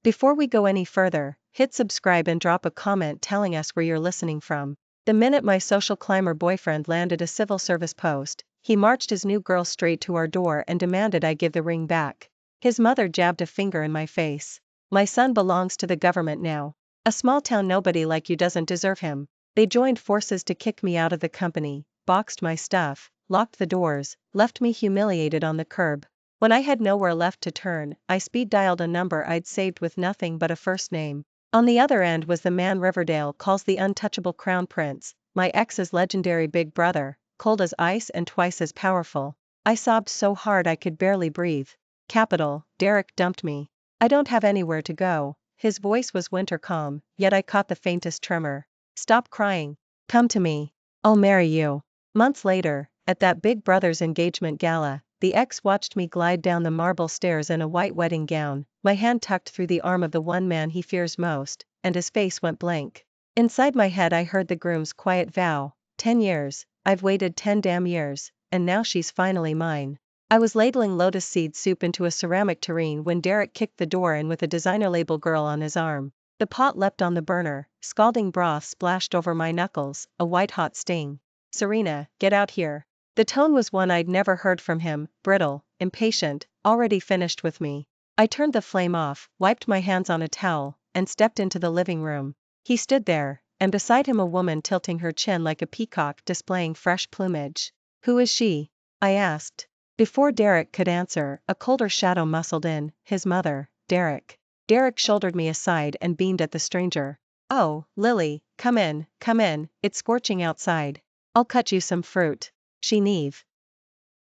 Before we go any further, hit subscribe and drop a comment telling us where you're listening from. The minute my social climber boyfriend landed a civil service post, he marched his new girl straight to our door and demanded I give the ring back. His mother jabbed a finger in my face. My son belongs to the government now. A small town nobody like you doesn't deserve him. They joined forces to kick me out of the company, boxed my stuff, locked the doors, left me humiliated on the curb. When I had nowhere left to turn, I speed dialed a number I'd saved with nothing but a first name. On the other end was the man Riverdale calls the untouchable crown prince, my ex's legendary big brother, cold as ice and twice as powerful. I sobbed so hard I could barely breathe. Capital, Derek dumped me. I don't have anywhere to go. His voice was winter calm, yet I caught the faintest tremor. Stop crying. Come to me. I'll marry you. Months later, at that big brother's engagement gala, the ex watched me glide down the marble stairs in a white wedding gown, my hand tucked through the arm of the one man he fears most, and his face went blank. Inside my head I heard the groom's quiet vow, 10 years, I've waited 10 damn years, and now she's finally mine. I was ladling lotus seed soup into a ceramic tureen when Derek kicked the door in with a designer label girl on his arm. The pot leapt on the burner, scalding broth splashed over my knuckles, a white-hot sting. Serena, get out here. The tone was one I'd never heard from him, brittle, impatient, already finished with me. I turned the flame off, wiped my hands on a towel, and stepped into the living room. He stood there, and beside him a woman tilting her chin like a peacock displaying fresh plumage. Who is she? I asked. Before Derek could answer, a colder shadow muscled in, his mother, Derek. Derek shouldered me aside and beamed at the stranger. Oh, Lily, come in, it's scorching outside. I'll cut you some fruit. She neave.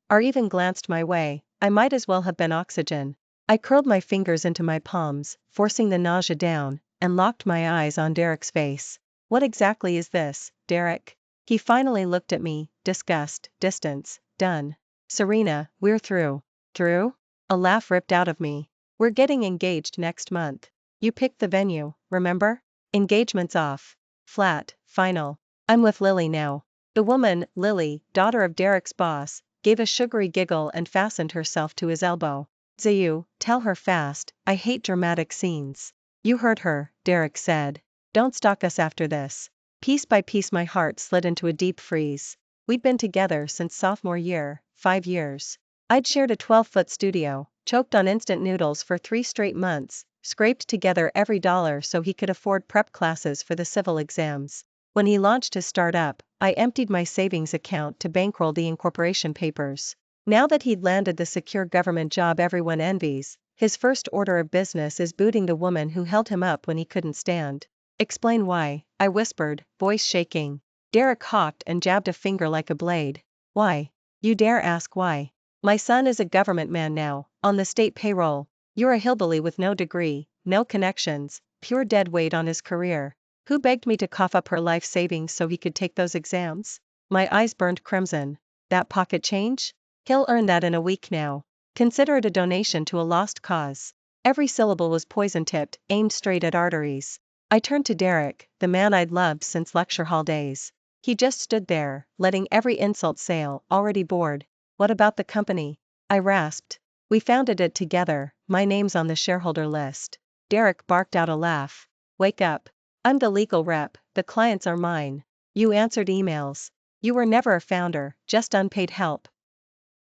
Or even glanced my way. I might as well have been oxygen. I curled my fingers into my palms, forcing the nausea down, and locked my eyes on Derek's face. What exactly is this, Derek? He finally looked at me, disgust, distance, done. Serena, we're through. Through? A laugh ripped out of me. We're getting engaged next month. You picked the venue, remember? Engagement's off. Flat, final. I'm with Lily now. The woman, Lily, daughter of Derek's boss, gave a sugary giggle and fastened herself to his elbow. Zayu, tell her fast, I hate dramatic scenes. You heard her, Derek said. Don't stalk us after this. Piece by piece my heart slid into a deep freeze. We'd been together since sophomore year, 5 years. I'd shared a 12-foot studio, choked on instant noodles for 3 straight months, scraped together every dollar so he could afford prep classes for the civil exams. When he launched his startup, I emptied my savings account to bankroll the incorporation papers. Now that he'd landed the secure government job everyone envies, his first order of business is booting the woman who held him up when he couldn't stand. Explain why, I whispered, voice shaking. Derek hawked and jabbed a finger like a blade. Why? You dare ask why? My son is a government man now, on the state payroll. You're a hillbilly with no degree, no connections, pure dead weight on his career. Who begged me to cough up her life savings so he could take those exams? My eyes burned crimson. That pocket change? He'll earn that in a week now. Consider it a donation to a lost cause. Every syllable was poison-tipped, aimed straight at arteries. I turned to Derek, the man I'd loved since lecture hall days. He just stood there, letting every insult sail, already bored. What about the company? I rasped. We founded it together, my name's on the shareholder list. Derek barked out a laugh. Wake up. I'm the legal rep, the clients are mine. You answered emails. You were never a founder, just unpaid help.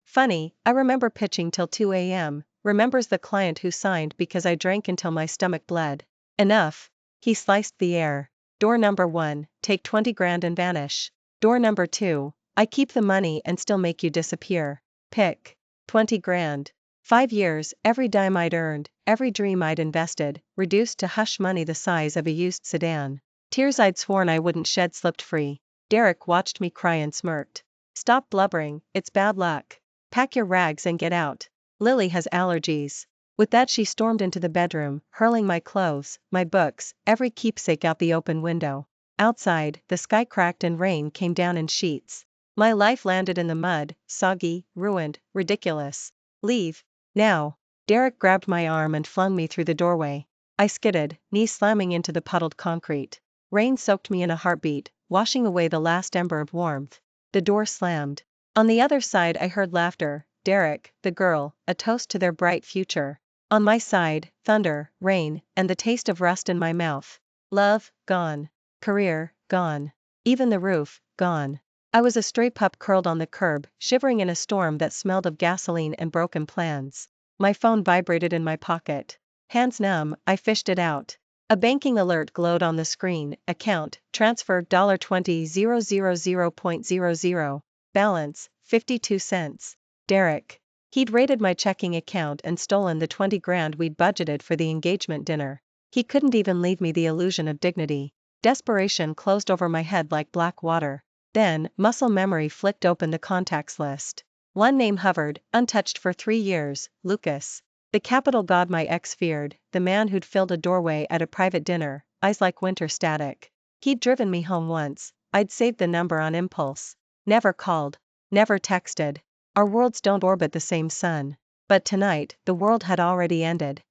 Funny, I remember pitching till 2 a.m., remembers the client who signed because I drank until my stomach bled. Enough. He sliced the air. Door number 1, take 20 grand and vanish. Door number 2, I keep the money and still make you disappear. Pick. 20 grand. 5 years, every dime I'd earned, every dream I'd invested, reduced to hush money the size of a used sedan. Tears I'd sworn I wouldn't shed slipped free. Derek watched me cry and smirked. Stop blubbering, it's bad luck. Pack your rags and get out. Lily has allergies. With that she stormed into the bedroom, hurling my clothes, my books, every keepsake out the open window. Outside, the sky cracked and rain came down in sheets. My life landed in the mud, soggy, ruined, ridiculous. Leave. Now. Derek grabbed my arm and flung me through the doorway. I skidded, knees slamming into the puddled concrete. Rain soaked me in a heartbeat, washing away the last ember of warmth. The door slammed. On the other side I heard laughter. Derek, the girl, a toast to their bright future. On my side, thunder, rain, and the taste of rust in my mouth. Love, gone. Career, gone. Even the roof, gone. I was a stray pup curled on the curb, shivering in a storm that smelled of gasoline and broken plans. My phone vibrated in my pocket. Hands numb, I fished it out. A banking alert glowed on the screen. Account, transfer $20,000.00. Balance, 52 cents. Derek. He'd raided my checking account and stolen the 20 grand we'd budgeted for the engagement dinner. He couldn't even leave me the illusion of dignity. Desperation closed over my head like black water. Then, muscle memory flicked open the contacts list. One name hovered, untouched for 3 years, Lucas. The capital god my ex feared, the man who'd filled a doorway at a private dinner, eyes like winter static. He'd driven me home once, I'd saved the number on impulse. Never called. Never texted. Our worlds don't orbit the same sun. But tonight, the world had already ended.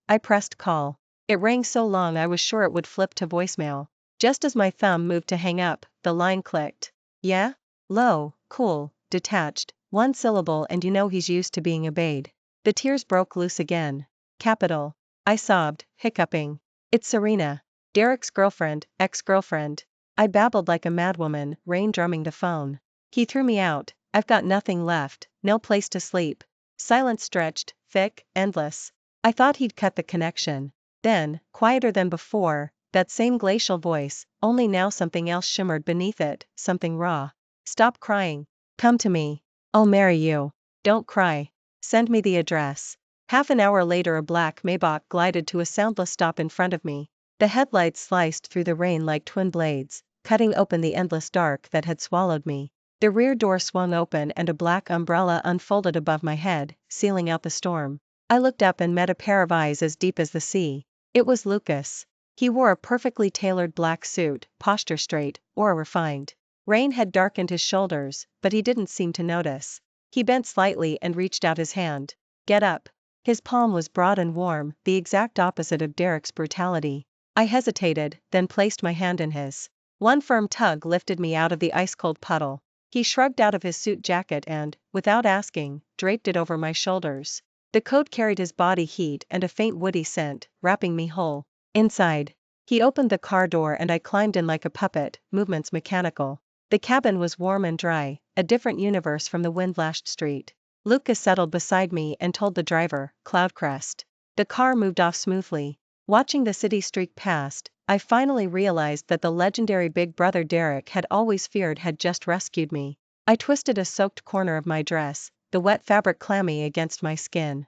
I pressed call. It rang so long I was sure it would flip to voicemail. Just as my thumb moved to hang up, the line clicked. Yeah? Low, cool, detached, one syllable, and you know he's used to being obeyed. The tears broke loose again. Capital. I sobbed, hiccuping. It's Serena. Derek's girlfriend, ex-girlfriend. I babbled like a madwoman, rain drumming the phone. He threw me out. I've got nothing left, no place to sleep. Silence stretched, thick, endless. I thought he'd cut the connection. Then, quieter than before, that same glacial voice, only now something else shimmered beneath it, something raw. Stop crying. Come to me. I'll marry you. Don't cry. Send me the address. Half an hour later a black Maybach glided to a soundless stop in front of me. The headlights sliced through the rain like twin blades, cutting open the endless dark that had swallowed me. The rear door swung open and a black umbrella unfolded above my head, sealing out the storm. I looked up and met a pair of eyes as deep as the sea. It was Lucas. He wore a perfectly tailored black suit, posture straight, aura refined. Rain had darkened his shoulders, but he didn't seem to notice. He bent slightly and reached out his hand. Get up. His palm was broad and warm, the exact opposite of Derek's brutality. I hesitated, then placed my hand in his. One firm tug lifted me out of the ice-cold puddle. He shrugged out of his suit jacket and, without asking, draped it over my shoulders. The coat carried his body heat and a faint woody scent, wrapping me whole. Inside. He opened the car door and I climbed in like a puppet, movements mechanical. The cabin was warm and dry, a different universe from the wind-lashed street. Lucas settled beside me and told the driver, Cloudcrest. The car moved off smoothly. Watching the city streak past, I finally realized that the legendary big brother Derek had always feared had just rescued me. I twisted a soaked corner of my dress, the wet fabric clammy against my skin.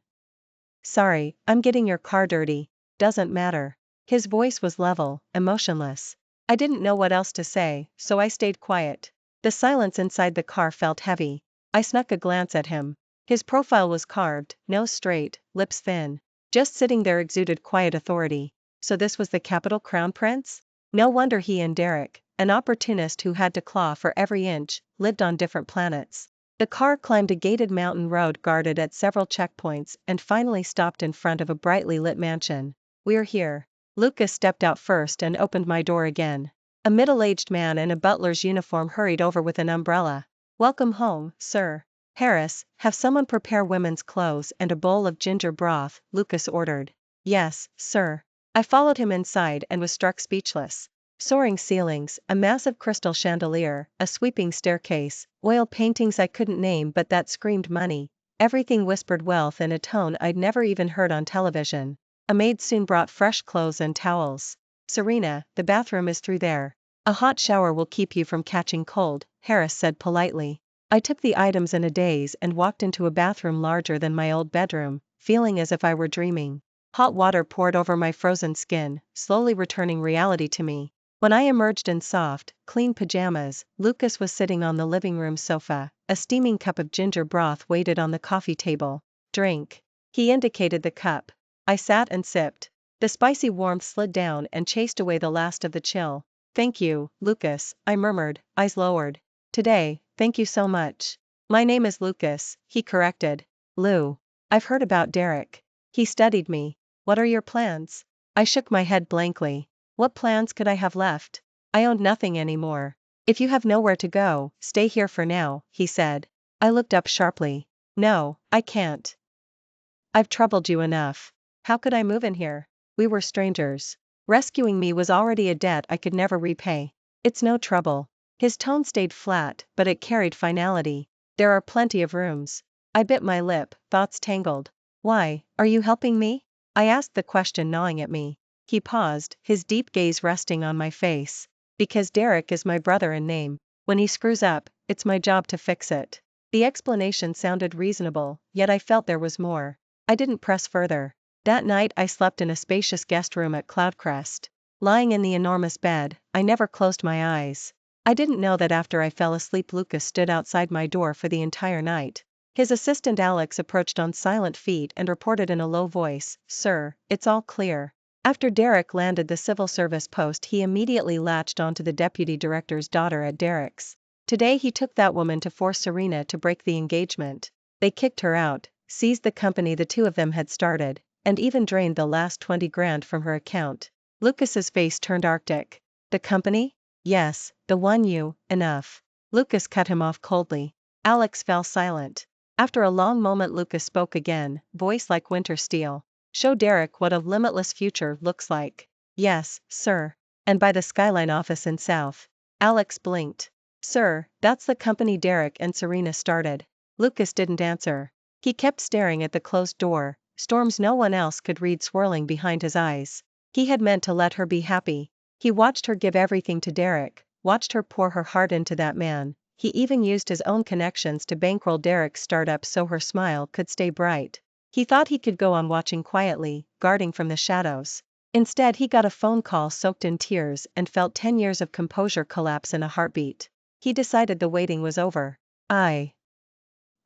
Sorry, I'm getting your car dirty. Doesn't matter. His voice was level, emotionless. I didn't know what else to say, so I stayed quiet. The silence inside the car felt heavy. I snuck a glance at him. His profile was carved, nose straight, lips thin. Just sitting there exuded quiet authority. So this was the Capital Crown Prince? No wonder he and Derek, an opportunist who had to claw for every inch, lived on different planets. The car climbed a gated mountain road guarded at several checkpoints and finally stopped in front of a brightly lit mansion. We're here. Lucas stepped out first and opened my door again. A middle-aged man in a butler's uniform hurried over with an umbrella. Welcome home, sir. Harris, have someone prepare women's clothes and a bowl of ginger broth, Lucas ordered. Yes, sir. I followed him inside and was struck speechless. Soaring ceilings, a massive crystal chandelier, a sweeping staircase, oil paintings I couldn't name but that screamed money. Everything whispered wealth in a tone I'd never even heard on television. A maid soon brought fresh clothes and towels. Serena, the bathroom is through there. A hot shower will keep you from catching cold, Harris said politely. I took the items in a daze and walked into a bathroom larger than my old bedroom, feeling as if I were dreaming. Hot water poured over my frozen skin, slowly returning reality to me. When I emerged in soft, clean pajamas, Lucas was sitting on the living room sofa, a steaming cup of ginger broth waited on the coffee table. Drink. He indicated the cup. I sat and sipped. The spicy warmth slid down and chased away the last of the chill. Thank you, Lucas, I murmured, eyes lowered. Today, thank you so much. My name is Lucas, he corrected. Lou. I've heard about Derek. He studied me. What are your plans? I shook my head blankly. What plans could I have left? I owned nothing anymore. If you have nowhere to go, stay here for now, he said. I looked up sharply. No, I can't. I've troubled you enough. How could I move in here? We were strangers. Rescuing me was already a debt I could never repay. It's no trouble. His tone stayed flat, but it carried finality. There are plenty of rooms. I bit my lip, thoughts tangled. Why, are you helping me? I asked the question gnawing at me. He paused, his deep gaze resting on my face. Because Derek is my brother in name. When he screws up, it's my job to fix it. The explanation sounded reasonable, yet I felt there was more. I didn't press further. That night I slept in a spacious guest room at Cloudcrest. Lying in the enormous bed, I never closed my eyes. I didn't know that after I fell asleep Lucas stood outside my door for the entire night. His assistant Alex approached on silent feet and reported in a low voice, "Sir, it's all clear." After Derek landed the civil service post he immediately latched onto the deputy director's daughter at Derek's. Today he took that woman to force Serena to break the engagement. They kicked her out, seized the company the two of them had started, and even drained the last 20 grand from her account. Lucas's face turned arctic. The company? Yes, the one you, enough. Lucas cut him off coldly. Alex fell silent. After a long moment Lucas spoke again, voice like winter steel. Show Derek what a limitless future looks like. Yes, sir. And by the Skyline office in South. Alex blinked. Sir, that's the company Derek and Serena started. Lucas didn't answer. He kept staring at the closed door, storms no one else could read swirling behind his eyes. He had meant to let her be happy. He watched her give everything to Derek, watched her pour her heart into that man. He even used his own connections to bankroll Derek's startup so her smile could stay bright. He thought he could go on watching quietly, guarding from the shadows. Instead he got a phone call soaked in tears and felt 10 years of composure collapse in a heartbeat. He decided the waiting was over. I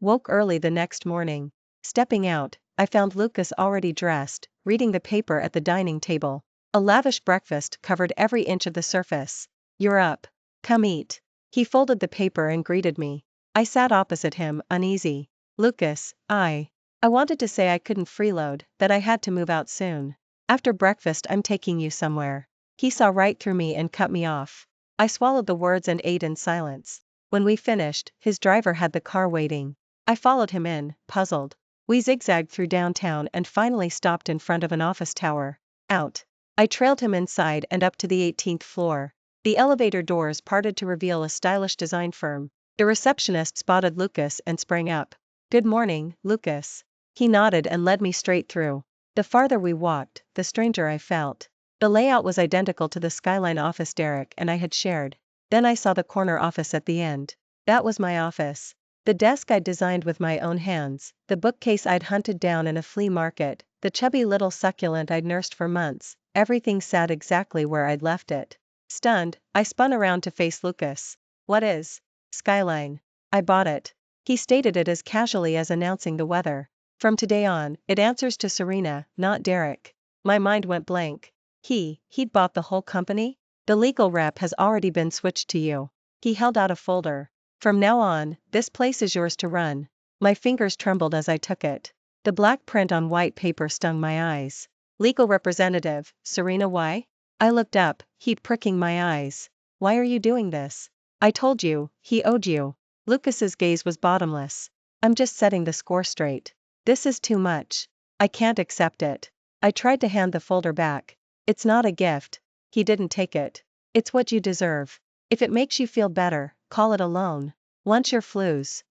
woke early the next morning. Stepping out, I found Lucas already dressed, reading the paper at the dining table. A lavish breakfast covered every inch of the surface. You're up. Come eat. He folded the paper and greeted me. I sat opposite him, uneasy. Lucas, I wanted to say I couldn't freeload, that I had to move out soon. After breakfast I'm taking you somewhere. He saw right through me and cut me off. I swallowed the words and ate in silence. When we finished, his driver had the car waiting. I followed him in, puzzled. We zigzagged through downtown and finally stopped in front of an office tower. Out. I trailed him inside and up to the 18th floor. The elevator doors parted to reveal a stylish design firm. The receptionist spotted Lucas and sprang up. Good morning, Lucas. He nodded and led me straight through. The farther we walked, the stranger I felt. The layout was identical to the Skyline office Derek and I had shared. Then I saw the corner office at the end. That was my office. The desk I'd designed with my own hands, the bookcase I'd hunted down in a flea market, the chubby little succulent I'd nursed for months, everything sat exactly where I'd left it. Stunned, I spun around to face Lucas. What is Skyline? I bought it. He stated it as casually as announcing the weather. From today on, it answers to Serena, not Derek. My mind went blank. He'd bought the whole company? The legal rep has already been switched to you. He held out a folder. From now on, this place is yours to run. My fingers trembled as I took it. The black print on white paper stung my eyes. Legal representative, Serena why? I looked up, heat pricking my eyes. Why are you doing this? I told you, he owed you. Lucas's gaze was bottomless. I'm just setting the score straight. This is too much. I can't accept it. I tried to hand the folder back. It's not a gift. He didn't take it. It's what you deserve. If it makes you feel better, call it a loan. Want your flues?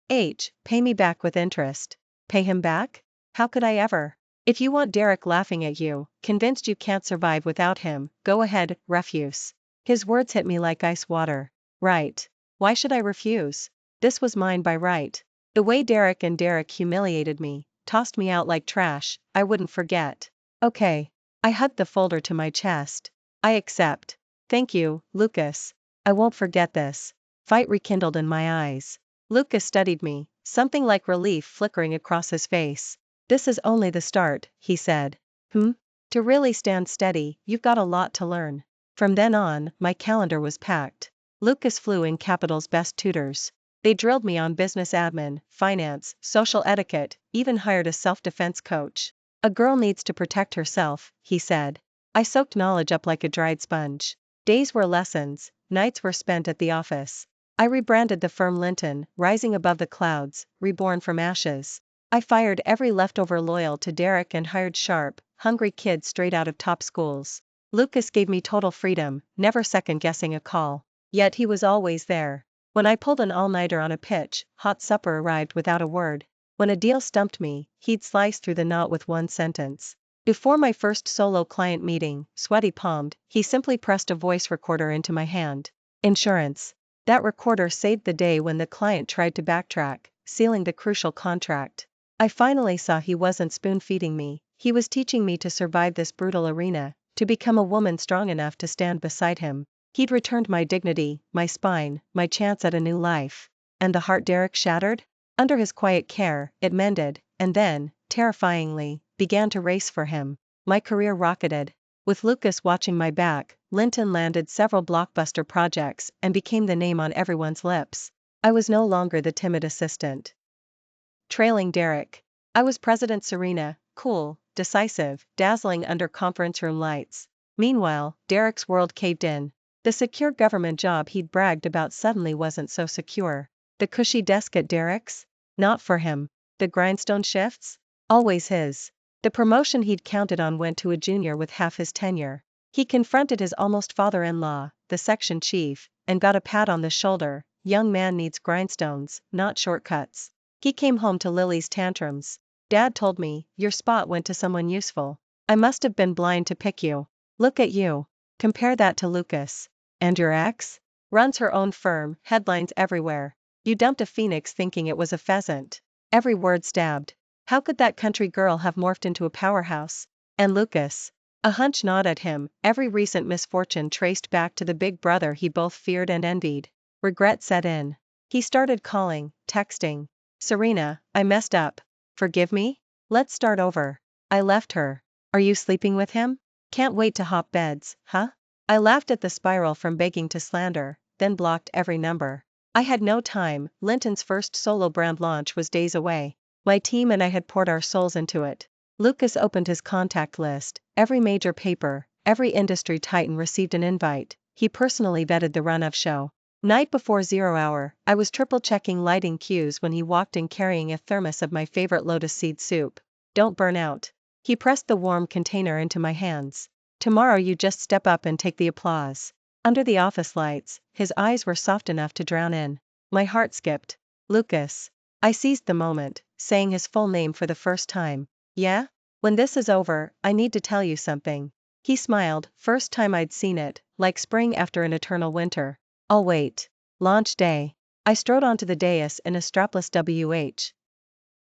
Pay me back with interest. Pay him back? How could I ever? If you want Derek laughing at you, convinced you can't survive without him, go ahead, refuse. His words hit me like ice water. Right. Why should I refuse? This was mine by right. The way Derek humiliated me, tossed me out like trash, I wouldn't forget. Okay. I hugged the folder to my chest. I accept. Thank you, Lucas. I won't forget this. Fight rekindled in my eyes. Lucas studied me, something like relief flickering across his face. This is only the start, he said. To really stand steady, you've got a lot to learn. From then on, my calendar was packed. Lucas flew in Capital's best tutors. They drilled me on business admin, finance, social etiquette, even hired a self-defense coach. A girl needs to protect herself, he said. I soaked knowledge up like a dried sponge. Days were lessons, nights were spent at the office. I rebranded the firm Linton, rising above the clouds, reborn from ashes. I fired every leftover loyal to Derek and hired sharp, hungry kids straight out of top schools. Lucas gave me total freedom, never second-guessing a call. Yet he was always there. When I pulled an all-nighter on a pitch, hot supper arrived without a word. When a deal stumped me, he'd slice through the knot with one sentence. Before my first solo client meeting, sweaty-palmed, he simply pressed a voice recorder into my hand. Insurance. That recorder saved the day when the client tried to backtrack, sealing the crucial contract. I finally saw he wasn't spoon-feeding me, he was teaching me to survive this brutal arena, to become a woman strong enough to stand beside him. He'd returned my dignity, my spine, my chance at a new life. And the heart Derek shattered? Under his quiet care, it mended, and then, terrifyingly, began to race for him. My career rocketed. With Lucas watching my back, Linton landed several blockbuster projects and became the name on everyone's lips. I was no longer the timid assistant trailing Derek. I was President Serena, cool, decisive, dazzling under conference room lights. Meanwhile, Derek's world caved in. The secure government job he'd bragged about suddenly wasn't so secure. The cushy desk at Derek's? Not for him. The grindstone shifts? Always his. The promotion he'd counted on went to a junior with half his tenure. He confronted his almost father-in-law, the section chief, and got a pat on the shoulder. Young man needs grindstones, not shortcuts. He came home to Lily's tantrums. Dad told me, your spot went to someone useful. I must have been blind to pick you. Look at you. Compare that to Lucas. And your ex? Runs her own firm, headlines everywhere. You dumped a phoenix thinking it was a pheasant. Every word stabbed. How could that country girl have morphed into a powerhouse? And Lucas? A hunch gnawed at him, every recent misfortune traced back to the big brother he both feared and envied. Regret set in. He started calling, texting. Serena, I messed up. Forgive me? Let's start over. I left her. Are you sleeping with him? Can't wait to hop beds, huh? I laughed at the spiral from begging to slander, then blocked every number. I had no time. Linton's first solo brand launch was days away. My team and I had poured our souls into it. Lucas opened his contact list. Every major paper, every industry titan received an invite. He personally vetted the run-of show. Night before 0 hour, I was triple-checking lighting cues when he walked in carrying a thermos of my favorite lotus seed soup. Don't burn out. He pressed the warm container into my hands. Tomorrow you just step up and take the applause. Under the office lights, his eyes were soft enough to drown in. My heart skipped. Lucas. I seized the moment, saying his full name for the first time. Yeah? When this is over, I need to tell you something. He smiled, first time I'd seen it, like spring after an eternal winter. I'll wait. Launch day. I strode onto the dais in a strapless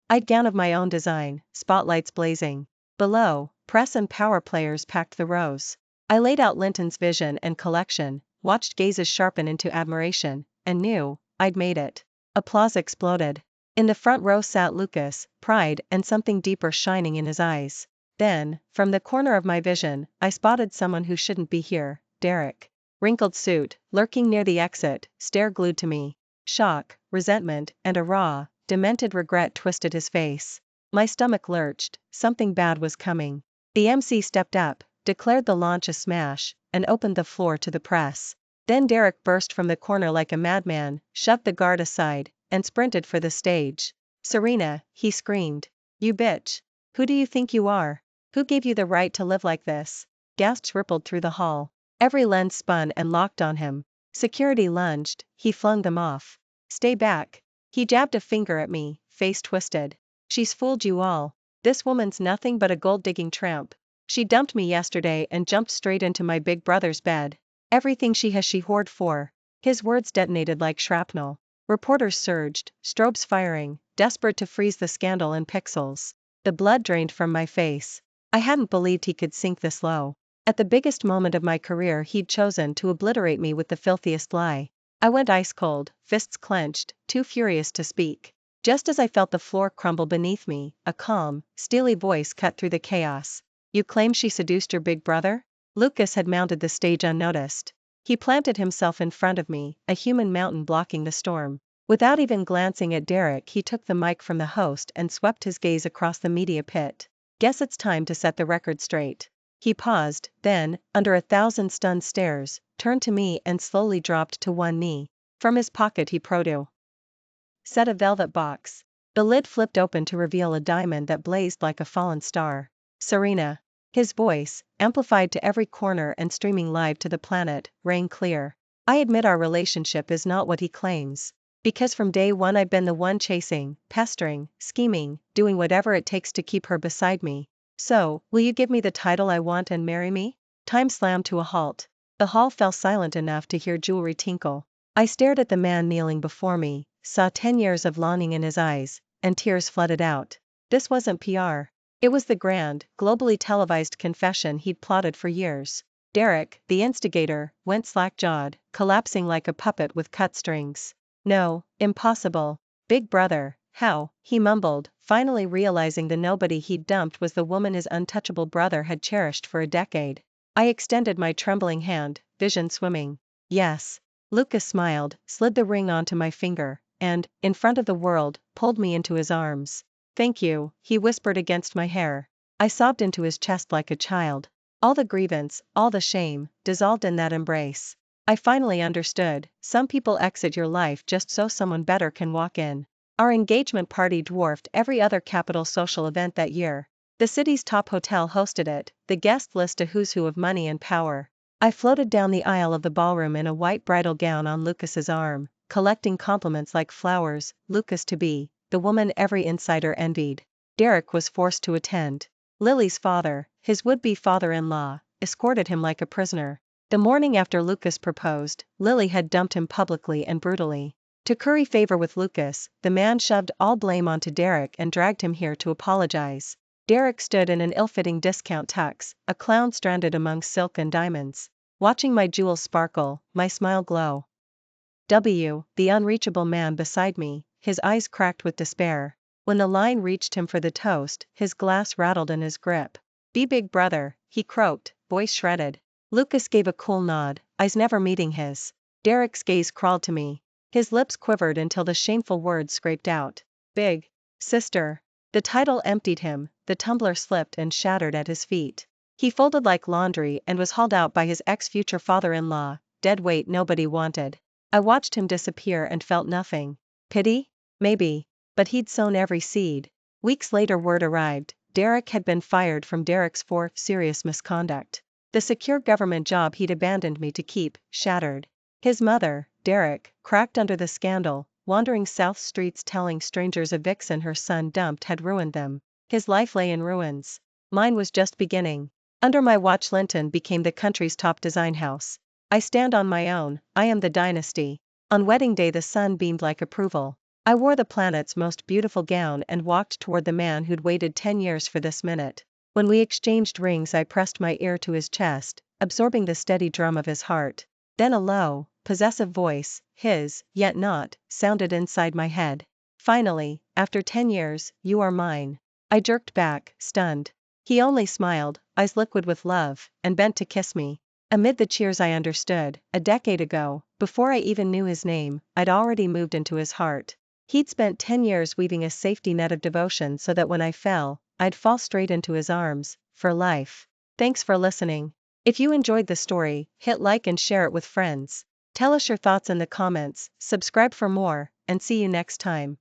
I'd gown of my own design, spotlights blazing. Below, press and power players packed the rows. I laid out Linton's vision and collection, watched gazes sharpen into admiration, and knew, I'd made it. Applause exploded. In the front row sat Lucas, pride and something deeper shining in his eyes. Then, from the corner of my vision, I spotted someone who shouldn't be here, Derek. Wrinkled suit, lurking near the exit, stare glued to me. Shock, resentment, and a raw, demented regret twisted his face. My stomach lurched, something bad was coming. The MC stepped up, declared the launch a smash, and opened the floor to the press. Then Derek burst from the corner like a madman, shoved the guard aside, and sprinted for the stage. Serena, he screamed. You bitch. Who do you think you are? Who gave you the right to live like this? Gasps rippled through the hall. Every lens spun and locked on him. Security lunged, he flung them off. Stay back. He jabbed a finger at me, face twisted. She's fooled you all. This woman's nothing but a gold-digging tramp. She dumped me yesterday and jumped straight into my big brother's bed. Everything she has she whored for. His words detonated like shrapnel. Reporters surged, strobes firing, desperate to freeze the scandal in pixels. The blood drained from my face. I hadn't believed he could sink this low. At the biggest moment of my career he'd chosen to obliterate me with the filthiest lie. I went ice cold, fists clenched, too furious to speak. Just as I felt the floor crumble beneath me, a calm, steely voice cut through the chaos. You claim she seduced your big brother? Lucas had mounted the stage unnoticed. He planted himself in front of me, a human mountain blocking the storm. Without even glancing at Derek he took the mic from the host and swept his gaze across the media pit. Guess it's time to set the record straight. He paused, then, under 1,000 stunned stares, turned to me and slowly dropped to one knee. From his pocket he proto. Set a velvet box. The lid flipped open to reveal a diamond that blazed like a fallen star. Serena. His voice, amplified to every corner and streaming live to the planet, rang clear. I admit our relationship is not what he claims. Because from day one I've been the one chasing, pestering, scheming, doing whatever it takes to keep her beside me. So, will you give me the title I want and marry me? Time slammed to a halt. The hall fell silent enough to hear jewelry tinkle. I stared at the man kneeling before me, saw 10 years of longing in his eyes, and tears flooded out. This wasn't PR. It was the grand, globally televised confession he'd plotted for years. Derek, the instigator, went slack-jawed, collapsing like a puppet with cut strings. No, impossible. Big brother, how, he mumbled, finally realizing the nobody he'd dumped was the woman his untouchable brother had cherished for a decade. I extended my trembling hand, vision swimming. Yes. Lucas smiled, slid the ring onto my finger, and, in front of the world, pulled me into his arms. Thank you, he whispered against my hair. I sobbed into his chest like a child. All the grievance, all the shame, dissolved in that embrace. I finally understood, some people exit your life just so someone better can walk in. Our engagement party dwarfed every other capital social event that year. The city's top hotel hosted it, the guest list a who's who of money and power. I floated down the aisle of the ballroom in a white bridal gown on Lucas's arm, collecting compliments like flowers. Lucas to be, the woman every insider envied. Derek was forced to attend. Lily's father, his would-be father-in-law, escorted him like a prisoner. The morning after Lucas proposed, Lily had dumped him publicly and brutally. To curry favor with Lucas, the man shoved all blame onto Derek and dragged him here to apologize. Derek stood in an ill-fitting discount tux, a clown stranded among silk and diamonds. Watching my jewels sparkle, my smile glow. The unreachable man beside me, his eyes cracked with despair. When the line reached him for the toast, his glass rattled in his grip. Be big brother, he croaked, voice shredded. Lucas gave a cool nod, eyes never meeting his. Derek's gaze crawled to me. His lips quivered until the shameful words scraped out. Big sister. The title emptied him, the tumbler slipped and shattered at his feet. He folded like laundry and was hauled out by his ex-future father-in-law, dead weight nobody wanted. I watched him disappear and felt nothing. Pity? Maybe. But he'd sown every seed. Weeks later word arrived, Derek had been fired from Derek's for serious misconduct. The secure government job he'd abandoned me to keep, shattered. His mother, Derek, cracked under the scandal, wandering South streets telling strangers a vixen her son dumped had ruined them. His life lay in ruins. Mine was just beginning. Under my watch Linton became the country's top design house. I stand on my own, I am the dynasty. On wedding day the sun beamed like approval. I wore the planet's most beautiful gown and walked toward the man who'd waited 10 years for this minute. When we exchanged rings I pressed my ear to his chest, absorbing the steady drum of his heart. Then a low, possessive voice, his, yet not, sounded inside my head. Finally, after 10 years, you are mine. I jerked back, stunned. He only smiled, eyes liquid with love, and bent to kiss me. Amid the cheers I understood, a decade ago, before I even knew his name, I'd already moved into his heart. He'd spent 10 years weaving a safety net of devotion so that when I fell, I'd fall straight into his arms, for life. Thanks for listening. If you enjoyed the story, hit like and share it with friends. Tell us your thoughts in the comments, subscribe for more, and see you next time.